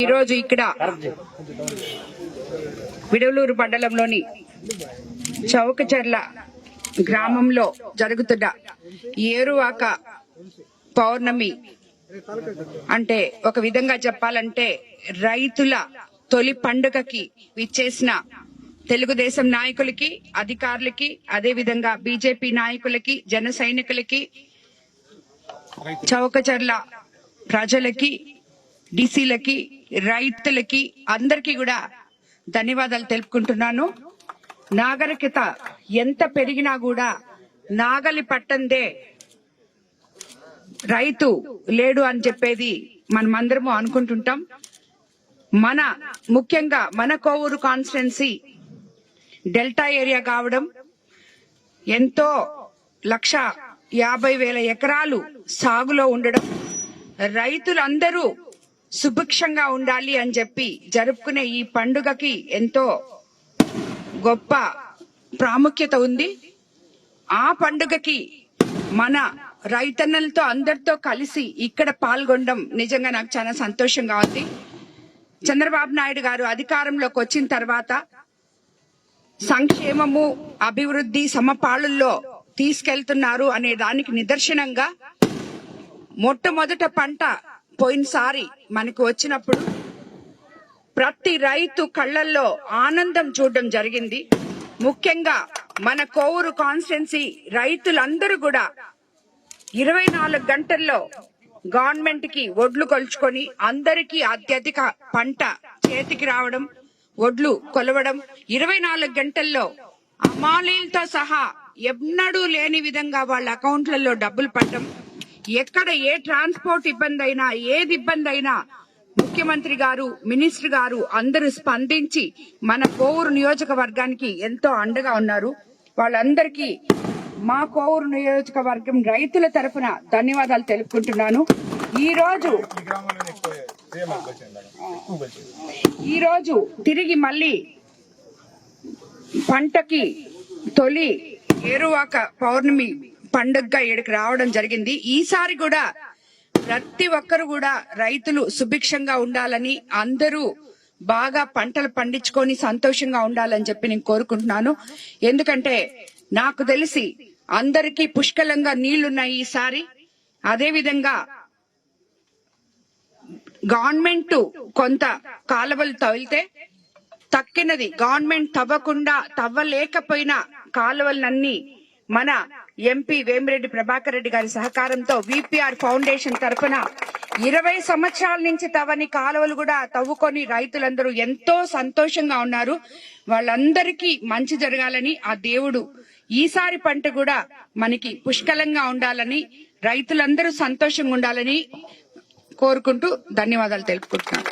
ఈరోజు ఇక్కడ విడవలూరు మండలంలోని చౌకచర్ల గ్రామంలో జరుగుతున్న ఏరువాక పౌర్ణమి అంటే ఒక విధంగా చెప్పాలంటే రైతుల తొలి పండుగకి విచ్చేసిన తెలుగుదేశం నాయకులకి, అధికారులకి, అదే విధంగా బీజేపీ నాయకులకి, జన సైనికులకి, చౌకచర్ల ప్రజలకి, డీసీలకి, రైతులకి అందరికీ కూడా ధన్యవాదాలు తెలుపుకుంటున్నాను. నాగరికత ఎంత పెరిగినా కూడా నాగలి పట్టందే రైతు లేడు అని చెప్పేది మనమందరము అనుకుంటుంటాం. ముఖ్యంగా మన కోవూరు కాన్స్టిట్యున్సీ డెల్టా ఏరియా కావడం, ఎంతో 1,50,000 ఎకరాలు సాగులో ఉండడం, రైతులందరూ సుభిక్షంగా ఉండాలి అని చెప్పి జరుపుకునే ఈ పండుగకి ఎంతో గొప్ప ప్రాముఖ్యత ఉంది. ఆ పండుగకి మన రైతన్నలతో అందరితో కలిసి ఇక్కడ పాల్గొనడం నిజంగా నాకు చాలా సంతోషంగా ఉంది. చంద్రబాబు నాయుడు గారు అధికారంలోకి వచ్చిన తర్వాత సంక్షేమము, అభివృద్ధి సమపాళుల్లో తీసుకెళ్తున్నారు అనే దానికి నిదర్శనంగా మొట్టమొదట పంట పోయినసారి మనకు వచ్చినప్పుడు ప్రతి రైతు కళ్ళల్లో ఆనందం చూడడం జరిగింది. ముఖ్యంగా మన కోవూరు కాన్స్టిట్యున్సీ రైతులందరూ కూడా 24 గంటల్లో గవర్నమెంట్ కి ఒడ్లు కొలుచుకొని అందరికీ అత్యధిక పంట చేతికి రావడం, ఒడ్లు కొలవడం, 24 గంటల్లో అమాలీలతో సహా ఎన్నడూ లేని విధంగా వాళ్ళ అకౌంట్లలో డబ్బులు పడడం, ఎక్కడ ఏ ట్రాన్స్పోర్ట్ ఇబ్బంది అయినా, ఏది ఇబ్బంది అయినా ముఖ్యమంత్రి గారు, మినిస్టర్ గారు అందరూ స్పందించి మన కోవూరు నియోజకవర్గానికి ఎంతో అండగా ఉన్నారు. వాళ్ళందరికీ మా కోవూరు నియోజకవర్గం రైతుల తరఫున ధన్యవాదాలు తెలుపుకుంటున్నాను. ఈరోజు తిరిగి మళ్ళీ పంటకి తొలి ఏరువాక పౌర్ణమి పండుగగా ఇక్కడికి రావడం జరిగింది. ఈసారి కూడా ప్రతి ఒక్కరు కూడా రైతులు సుభిక్షంగా ఉండాలని, అందరూ బాగా పంటలు పండించుకొని సంతోషంగా ఉండాలని చెప్పి నేను కోరుకుంటున్నాను. ఎందుకంటే నాకు తెలిసి అందరికీ పుష్కలంగా నీళ్లున్నాయి ఈసారి. అదే విధంగా గవర్నమెంట్ కొంత కాలువలు తవ్వితే తక్కినది గవర్నమెంట్ తవ్వలేకపోయిన కాలువలన్నీ మన ఎంపీ వేమిరెడ్డి ప్రభాకర్ రెడ్డి గారి సహకారంతో విపిఆర్ ఫౌండేషన్ తరఫున 20 సంవత్సరాల నుంచి తవ్వని కాలువలు కూడా తవ్వుకొని రైతులందరూ ఎంతో సంతోషంగా ఉన్నారు. వాళ్ళందరికీ మంచి జరగాలని ఆ దేవుడు ఈసారి పంట కూడా మనకి పుష్కలంగా ఉండాలని, రైతులందరూ సంతోషంగా ఉండాలని కోరుకుంటూ ధన్యవాదాలు తెలుపుకుంటున్నాను.